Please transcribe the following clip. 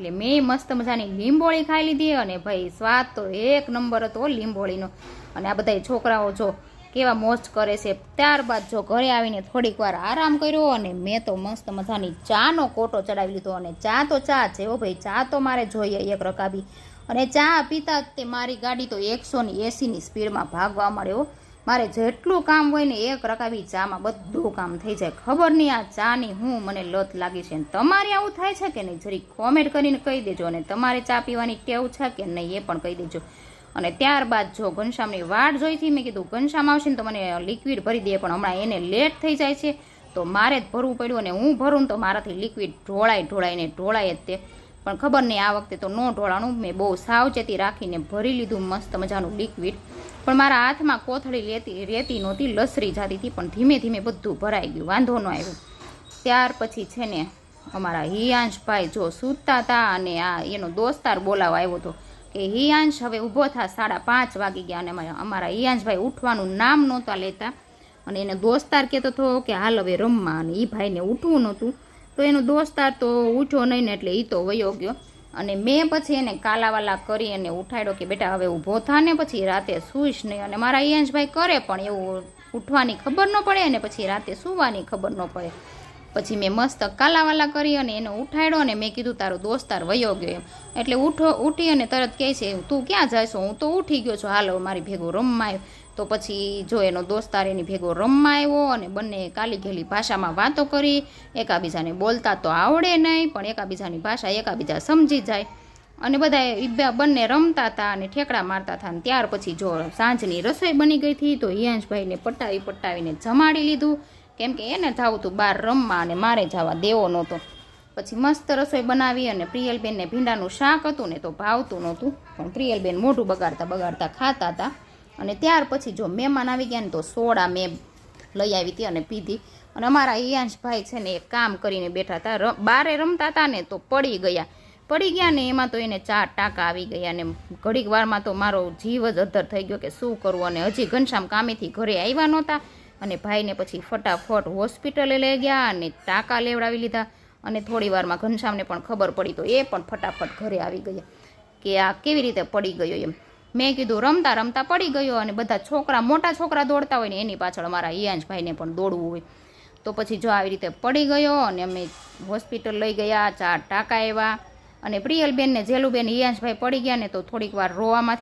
એટલે મેં મસ્ત મજાની લીંબોળી ખાઈ લીધી અને ભાઈ સ્વાદ તો એક નંબર હતો લીંબોળીનો। અને આ બધા છોકરાઓ જો કેવા મોજ કરે છે। ત્યારબાદ જો ઘરે આવીને થોડીક વાર આરામ કર્યો અને મેં તો મસ્ત મજાની ચાનો કોટો ચડાવી લીધો। અને ચા તો ચા છે હો ભાઈ, ચા તો મારે જોઈએ એક રકાબી। અને ચા પીતા તે મારી ગાડી તો 180ની સ્પીડમાં ભાગવા માંડ્યો। મારે જેટલું કામ હોય ને એક રકાબી ચામાં બધું કામ થઈ જાય। ખબર નહીં આ ચાની હું મને લત લાગી છે। તમારે આવું થાય છે કે નહીં જરી કોમેન્ટ કરીને કહી દેજો। અને તમારે ચા પીવાની ટેવ છે કે નહીં એ પણ કહી દેજો। અને ત્યારબાદ જો ઘનશ્યામની વાટ જોઈથી મેં કીધું ઘનશ્યામ આવશે ને તો મને લિક્વિડ ભરી દે, પણ હમણાં એને લેટ થઈ જાય છે તો મારે જ ભરવું પડ્યું। અને હું ભરું ને તો મારાથી લિક્વિડ ઢોળાય જ તે, પણ ખબર નહીં આ વખતે તો ન ઢોળાણું। મેં બહુ સાવચેતી રાખીને ભરી લીધું મસ્ત મજાનું લિક્વિડ, પણ મારા હાથમાં કોથળી રહેતી નહોતી, લસરી જતી હતી, પણ ધીમે ધીમે બધું ભરાઈ ગયું, વાંધો ન આવ્યો। ત્યાર પછી છે ને અમારા હિયાંશભાઈ જો સૂતા હતા અને આ એનો દોસ્તાર બોલાવા આવ્યો હતો કે હિયાંશ હવે ઊભો થા, 5:30 વાગી ગયા। અને અમારા હિયાંશભાઈ ઉઠવાનું નામ નહોતા લેતા અને એને દોસ્તાર કહેતો હતો કે હાલ હવે રમવા, અને એ ભાઈને ઉઠવું નહોતું તો એનો દોસ્તાર તો ઉઠ્યો નહીં ને એટલે એ તો વયો ગયો। અને મેં પછી એને કાલાવાલા કરી અને ઉઠાડ્યો કે બેટા હવે ઊભો થા ને પછી રાતે સૂઈશ નહીં। અને મારા હિયાંશભાઈ કરે પણ એવું ઉઠવાની ખબર ન પડે અને પછી રાતે સૂવાની ખબર ન પડે। પછી મેં મસ્ત કાલાવાલા કરી અને એને ઉઠાડ્યો અને મેં કીધું તારો દોસ્તાર વયો ગયો એમ, એટલે ઉઠી અને તરત કહે છે તું ક્યાં જાય છો? હું તો ઉઠી ગયો છું, હાલો મારી ભેગો રમવા આવ્યો। તો પછી જો એનો દોસ્તાર એની ભેગો રમવા આવ્યો અને બંને કાલી ઘેલી ભાષામાં વાતો કરી। એકાબીજાને બોલતા તો આવડે નહીં પણ એકાબીજાની ભાષા એકાબીજા સમજી જાય। અને બધા બંને રમતા હતા અને ઠેકડા મારતા હતા। અને ત્યાર પછી જો સાંજની રસોઈ બની ગઈ હતી તો હિયાંશભાઈને પટાવીને જમાડી લીધું, કેમ કે એને જવું હતું બહાર રમવા અને મારે જવા દેવો નહોતો। પછી મસ્ત રસોઈ બનાવી અને પ્રિયલબેનને ભીંડાનું શાક હતું ને તો ભાવતું નહોતું, પણ પ્રિયલબેન મોઢું બગાડતા ખાતા હતા। અને ત્યાર પછી જો મહેમાન આવી ગયા ને તો સોડા મેં લઈ આવી હતી અને પીધી। અને અમારા હિયાંશભાઈ છે ને એક કામ કરીને બેઠા હતા, બારે રમતા હતા ને તો પડી ગયા ને એમાં તો એને 4 ટાંકા આવી ગયા। અને ઘડીક વારમાં તો મારો જીવ જ અદ્ધર થઈ ગયો કે શું કરવું। અને હજી ઘનશ્યામ કામેથી ઘરે આવ્યા નહોતા અને ભાઈને પછી ફટાફટ હોસ્પિટલે લઈ ગયા અને ટાંકા લેવડાવી લીધા। અને થોડી વારમાં ઘનશ્યામને પણ ખબર પડી તો એ પણ ફટાફટ ઘરે આવી ગયા કે આ કેવી રીતે પડી ગયો એમ। મેં કીધું રમતા રમતા પડી ગયો, અને બધા મોટા છોકરા દોડતા હોય ને એની પાછળ મારા હિયાંશભાઈને પણ દોડવું હોય, તો પછી જો આવી રીતે પડી ગયો અને અમે હોસ્પિટલ લઈ ગયા, 4 ટાંકા આવ્યા। અને પ્રિયલબેન ને જેલુબેન હિયાંશભાઈ પડી ગયા ને તો થોડીક વાર રોવામાં